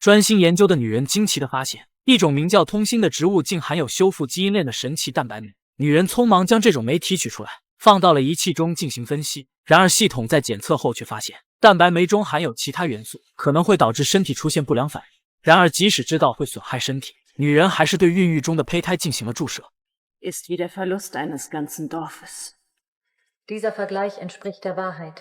专心研究的女人惊奇地发现，一种名叫通心的植物竟含有修复基因链的神奇蛋白酶。女人匆忙将这种酶提取出来，放到了仪器中进行分析。然而系统在检测后却发现，蛋白酶中含有其他元素，可能会导致身体出现不良反应。然而即使知道会损害身体，女人还是对孕育中的胚胎进行了注射。Ist wie der Verlust eines ganzen Dorfes. Dieser Vergleich entspricht der Wahrheit.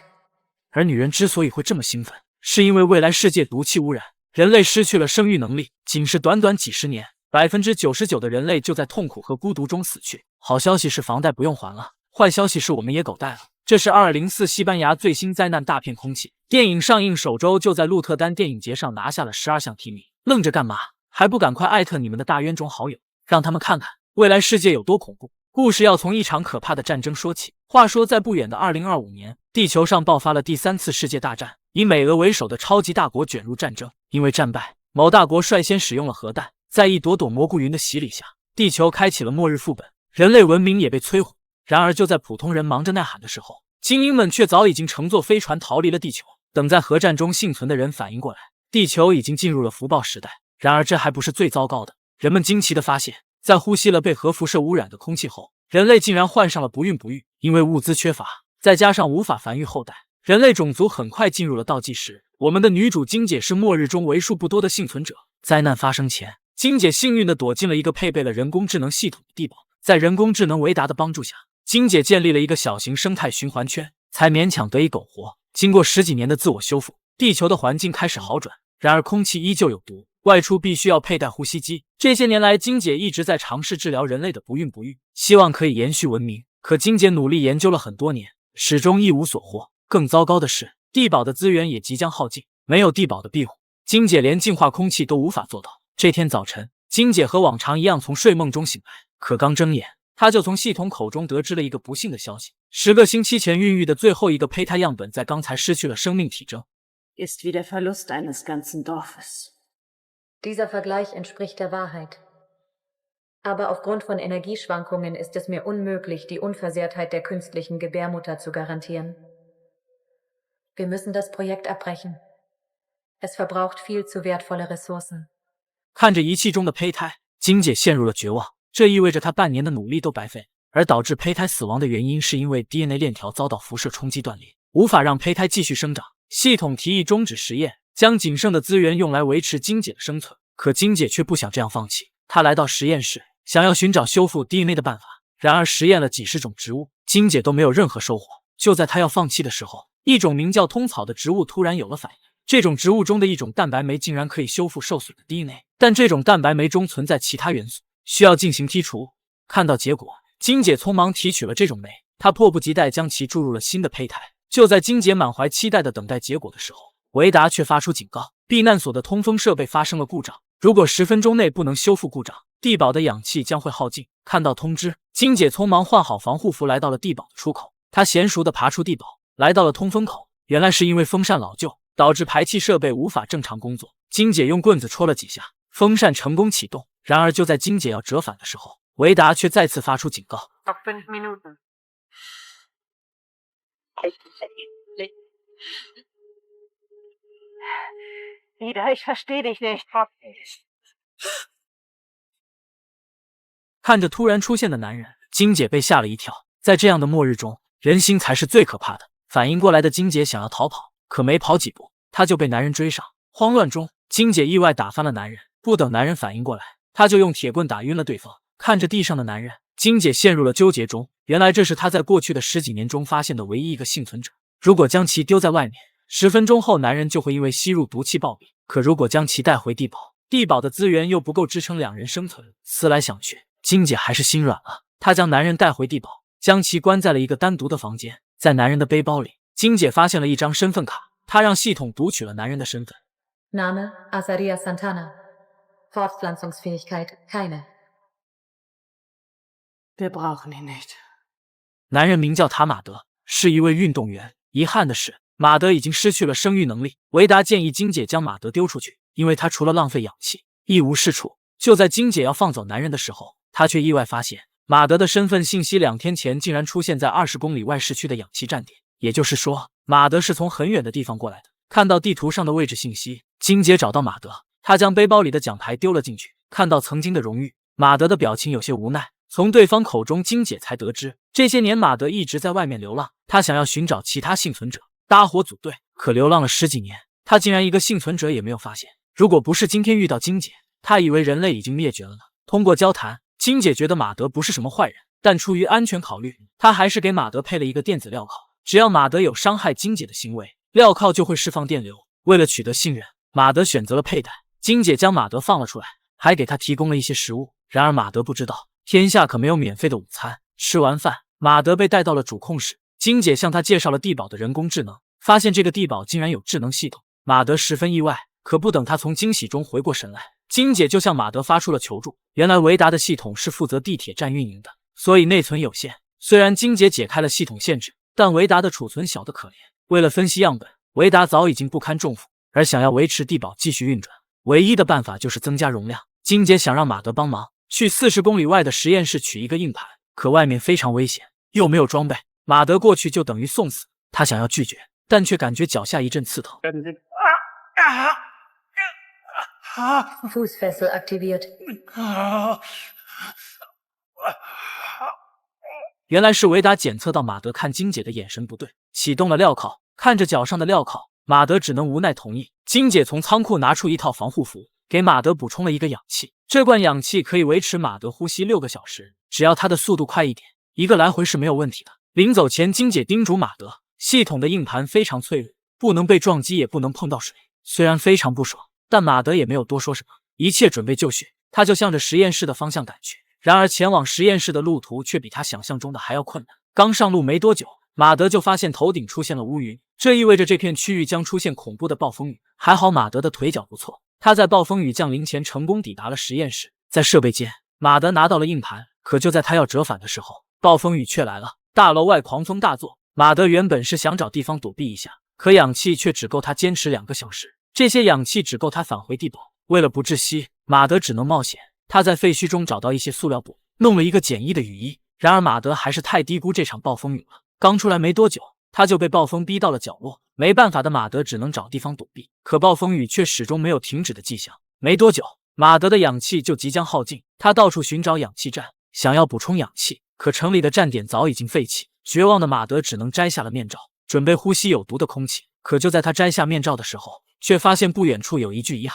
而女人之所以会这么兴奋，是因为未来世界毒气污染，人类失去了生育能力，仅是短短几十年，99%的人类就在痛苦和孤独中死去。好消息是房贷不用还了，坏消息是我们也狗带了。这是2004西班牙最新灾难大片空气电影上映首周就在鹿特丹电影节上拿下了12项提名。愣着干嘛？还不赶快艾特你们的大冤种好友，让他们看看未来世界有多恐怖。故事要从一场可怕的战争说起。话说在不远的2025年，地球上爆发了第3次世界大战，以美俄为首的超级大国卷入战争。因为战败，某大国率先使用了核弹，在一朵朵蘑菇云的洗礼下，地球开启了末日副本，人类文明也被摧毁。然而就在普通人忙着呐喊的时候，精英们却早已经乘坐飞船逃离了地球。等在核战中幸存的人反应过来，地球已经进入了福报时代。然而这还不是最糟糕的，人们惊奇地发现，在呼吸了被核辐射污染的空气后，人类竟然患上了不孕不育。因为物资缺乏，再加上无法繁育后代，人类种族很快进入了倒计时。我们的女主金姐是末日中为数不多的幸存者。灾难发生前，金姐幸运地躲进了一个配备了人工智能系统的地堡，在人工智能维达的帮助下，金姐建立了一个小型生态循环圈，才勉强得以苟活。经过10几年的自我修复，地球的环境开始好转，然而空气依旧有毒，外出必须要佩戴呼吸机。这些年来，金姐一直在尝试治疗人类的不孕不育，希望可以延续文明。可金姐努力研究了很多年，始终一无所获。更糟糕的是，地堡的资源也即将耗尽，没有地堡的庇护，金姐连净化空气都无法做到。这天早晨，金姐和往常一样从睡梦中醒来，可刚睁眼，她就从系统口中得知了一个不幸的消息：10个星期前孕育的最后一个胚胎样本在刚才失去了生命体征。Ist wie der Verlust eines ganzen Dorfes. Dieser Vergleich entspricht der Wahrheit. Aber aufgrund von Energieschwankungen ist es mir unmöglich, die Unversehrtheit der künstlichen Gebärmutter zu garantieren. Wir müssen das Projekt abbrechen. Es verbraucht viel zu wertvolle Ressourcen. 看着仪器中的胚胎，金姐陷入了绝望。这意味着她半年的努力都白费。而导致胚胎死亡的原因是因为 DNA 链条遭到辐射冲击断裂，无法让胚胎继续生长。系统提议终止实验，将仅剩的资源用来维持金姐的生存。可金姐却不想这样放弃，她来到实验室，想要寻找修复 DNA 的办法。然而实验了几十种植物，金姐都没有任何收获。就在她要放弃的时候，一种名叫通草的植物突然有了反应。这种植物中的一种蛋白酶竟然可以修复受损的 DNA， 但这种蛋白酶中存在其他元素，需要进行剔除。看到结果，金姐匆忙提取了这种酶，她迫不及待将其注入了新的胚胎。就在金姐满怀期待的等待结果的时候，维达却发出警告，避难所的通风设备发生了故障，如果10分钟内不能修复故障，地堡的氧气将会耗尽。看到通知，金姐匆忙换好防护服，来到了地堡的出口。她娴熟地爬出地堡，来到了通风口。原来是因为风扇老旧，导致排气设备无法正常工作。金姐用棍子戳了几下，风扇成功启动。然而就在金姐要折返的时候，维达却再次发出警告。Ich verstehe dich nicht. 看着突然出现的男人，金姐被吓了一跳。在这样的末日中，人心才是最可怕的。反应过来的金姐想要逃跑，可没跑几步，她就被男人追上。慌乱中，金姐意外打翻了男人，不等男人反应过来，她就用铁棍打晕了对方。看着地上的男人，金姐陷入了纠结中。原来这是她在过去的10几年中发现的唯一一个幸存者。如果将其丢在外面，10分钟后男人就会因为吸入毒气暴毙。可如果将其带回地堡，地堡的资源又不够支撑2人生存。思来想去，金姐还是心软了。她将男人带回地堡，将其关在了一个单独的房间。在男人的背包里，金姐发现了一张身份卡，她让系统读取了男人的身份。Name Azaria Santana. Fortpflanzungsfähigkeit keine. Wir brauchen ihn nicht. 男人名叫塔马德，是一位运动员。遗憾的是，马德已经失去了生育能力。维达建议金姐将马德丢出去，因为他除了浪费氧气，一无是处。就在金姐要放走男人的时候，她却意外发现马德的身份信息2天前竟然出现在20公里外市区的氧气站点。也就是说，马德是从很远的地方过来的。看到地图上的位置信息，金姐找到马德，他将背包里的奖牌丢了进去，看到曾经的荣誉，马德的表情有些无奈。从对方口中，金姐才得知，这些年马德一直在外面流浪，他想要寻找其他幸存者，搭伙组队，可流浪了10几年，他竟然一个幸存者也没有发现。如果不是今天遇到金姐，他以为人类已经灭绝了呢。通过交谈，金姐觉得马德不是什么坏人，但出于安全考虑，他还是给马德配了一个电子镣铐，只要马德有伤害金姐的行为，镣铐就会释放电流。为了取得信任，马德选择了佩戴。金姐将马德放了出来，还给他提供了一些食物。然而马德不知道，天下可没有免费的午餐。吃完饭，马德被带到了主控室，金姐向他介绍了地堡的人工智能，发现这个地堡竟然有智能系统。马德十分意外，可不等他从惊喜中回过神来，金姐就向马德发出了求助。原来维达的系统是负责地铁站运营的，所以内存有限。虽然金姐解开了系统限制，但维达的储存小得可怜。为了分析样本，维达早已经不堪重负，而想要维持地堡继续运转，唯一的办法就是增加容量。金姐想让马德帮忙，去40公里外的实验室取一个硬盘，可外面非常危险，又没有装备，马德过去就等于送死。他想要拒绝，但却感觉脚下一阵刺疼。Fußfessel aktiviert。原来是维达检测到马德看金姐的眼神不对，启动了镣铐。看着脚上的镣铐，马德只能无奈同意。金姐从仓库拿出一套防护服，给马德补充了一个氧气。这罐氧气可以维持马德呼吸6个小时，只要他的速度快一点，一个来回是没有问题的。临走前，金姐叮嘱马德，系统的硬盘非常脆弱，不能被撞击，也不能碰到水。虽然非常不爽，但马德也没有多说什么，一切准备就绪，他就向着实验室的方向赶去。然而前往实验室的路途却比他想象中的还要困难。刚上路没多久，马德就发现头顶出现了乌云，这意味着这片区域将出现恐怖的暴风雨。还好马德的腿脚不错，他在暴风雨降临前成功抵达了实验室。在设备间，马德拿到了硬盘，可就在他要折返的时候，暴风雨却来了，大楼外狂风大作。马德原本是想找地方躲避一下，可氧气却只够他坚持2个小时，这些氧气只够他返回地堡。为了不窒息，马德只能冒险。他在废墟中找到一些塑料布，弄了一个简易的雨衣。然而马德还是太低估这场暴风雨了，刚出来没多久，他就被暴风逼到了角落。没办法的马德只能找地方躲避，可暴风雨却始终没有停止的迹象。没多久，马德的氧气就即将耗尽，他到处寻找氧气站，想要补充氧气，可城里的站点早已经废弃。绝望的马德只能摘下了面罩，准备呼吸有毒的空气。可就在他摘下面罩的时候，却发现不远处有一具遗骸。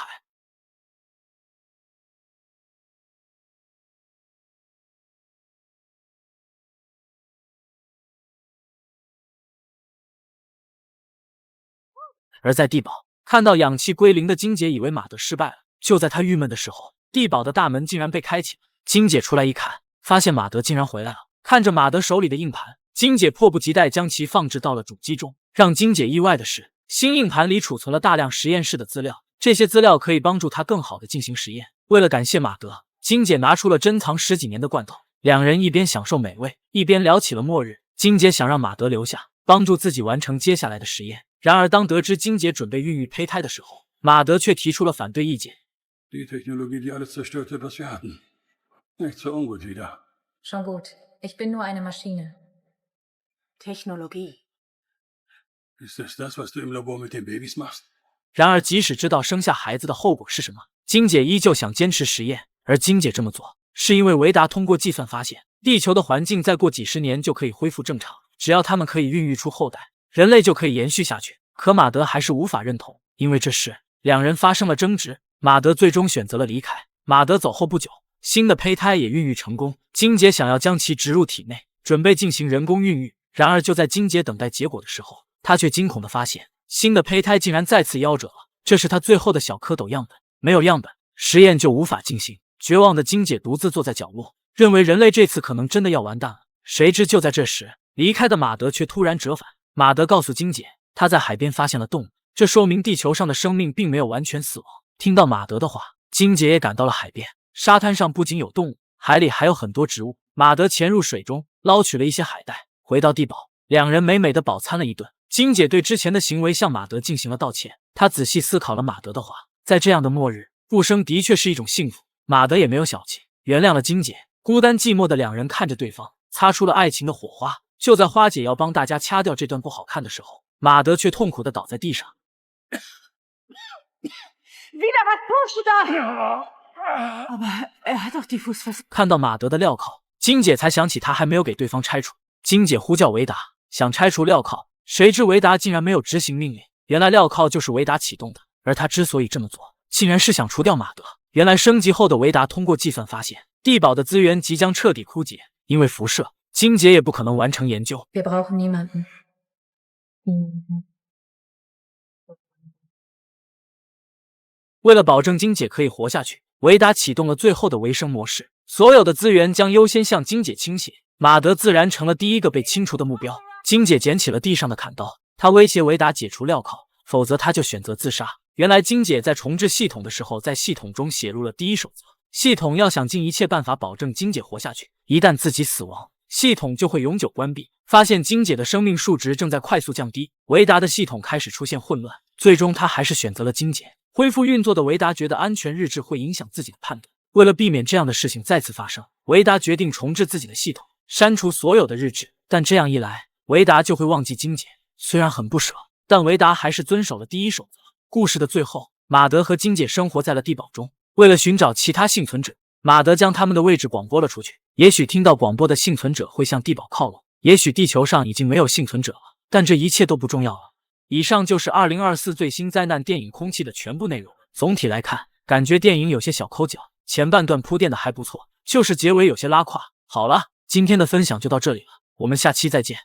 而在地堡看到氧气归零的金姐以为马德失败了，就在他郁闷的时候，地堡的大门竟然被开启了。金姐出来一看，发现马德竟然回来了。看着马德手里的硬盘，金姐迫不及待将其放置到了主机中。让金姐意外的是，新硬盘里储存了大量实验室的资料，这些资料可以帮助他更好的进行实验。为了感谢马德，金姐拿出了珍藏10几年的罐头，两人一边享受美味，一边聊起了末日。金姐想让马德留下，帮助自己完成接下来的实验。然而当得知金姐准备孕育胚胎的时候，马德却提出了反对意见。Die Technologie, die alles zerstörte, was wir hatten. Nicht so ungut wieder. Schon gut. Ich bin nur eine Maschine. Technologie. Ist es das, was du im Labor mit den Babys machst? 然而即使知道生下孩子的后果是什么，金姐依旧想坚持实验。而金姐这么做，是因为维达通过计算发现，地球的环境再过几十年就可以恢复正常，只要他们可以孕育出后代，人类就可以延续下去。可马德还是无法认同，因为这事两人发生了争执。马德最终选择了离开。马德走后不久，新的胚胎也孕育成功。金姐想要将其植入体内，准备进行人工孕育。然而就在金姐等待结果的时候，她却惊恐地发现，新的胚胎竟然再次夭折了。这是她最后的小蝌蚪样本，没有样本，实验就无法进行。绝望的金姐独自坐在角落，认为人类这次可能真的要完蛋了。谁知就在这时，离开的马德却突然折返。马德告诉金姐，他在海边发现了动物，这说明地球上的生命并没有完全死亡。听到马德的话，金姐也赶到了海边。沙滩上不仅有动物，海里还有很多植物。马德潜入水中，捞取了一些海带，回到地堡，两人美美的饱餐了一顿。金姐对之前的行为向马德进行了道歉。她仔细思考了马德的话，在这样的末日，不生的确是一种幸福。马德也没有小气，原谅了金姐。孤单寂寞的两人看着对方，擦出了爱情的火花。就在花姐要帮大家掐掉这段不好看的时候，马德却痛苦地倒在地上。Wieder, was tust du da? Aber er hat doch die Fußfessel. 看到马德的镣铐，金姐才想起他还没有给对方拆除。金姐呼叫维达，想拆除镣铐，谁知维达竟然没有执行命令。原来镣铐就是维达启动的，而他之所以这么做，竟然是想除掉马德。原来升级后的维达通过计算发现，地堡的资源即将彻底枯竭，因为辐射，金姐也不可能完成研究。Wir brauchen niemanden. 为了保证金姐可以活下去，维达启动了最后的维生模式，所有的资源将优先向金姐倾斜，马德自然成了第一个被清除的目标。金姐捡起了地上的砍刀，她威胁维达解除镣铐，否则她就选择自杀。原来金姐在重置系统的时候，在系统中写入了第一守则，系统要想尽一切办法保证金姐活下去，一旦自己死亡，系统就会永久关闭。发现金姐的生命数值正在快速降低，维达的系统开始出现混乱，最终他还是选择了金姐。恢复运作的维达觉得安全日志会影响自己的判断，为了避免这样的事情再次发生，维达决定重置自己的系统，删除所有的日志。但这样一来，维达就会忘记金姐。虽然很不舍，但维达还是遵守了第一守则。故事的最后，马德和金姐生活在了地堡中。为了寻找其他幸存者，马德将他们的位置广播了出去。也许听到广播的幸存者会向地堡靠拢，也许地球上已经没有幸存者了，但这一切都不重要了。以上就是2024最新灾难电影《空气》的全部内容。总体来看，感觉电影有些小抠脚，前半段铺垫的还不错，就是结尾有些拉胯。好了，今天的分享就到这里了，我们下期再见。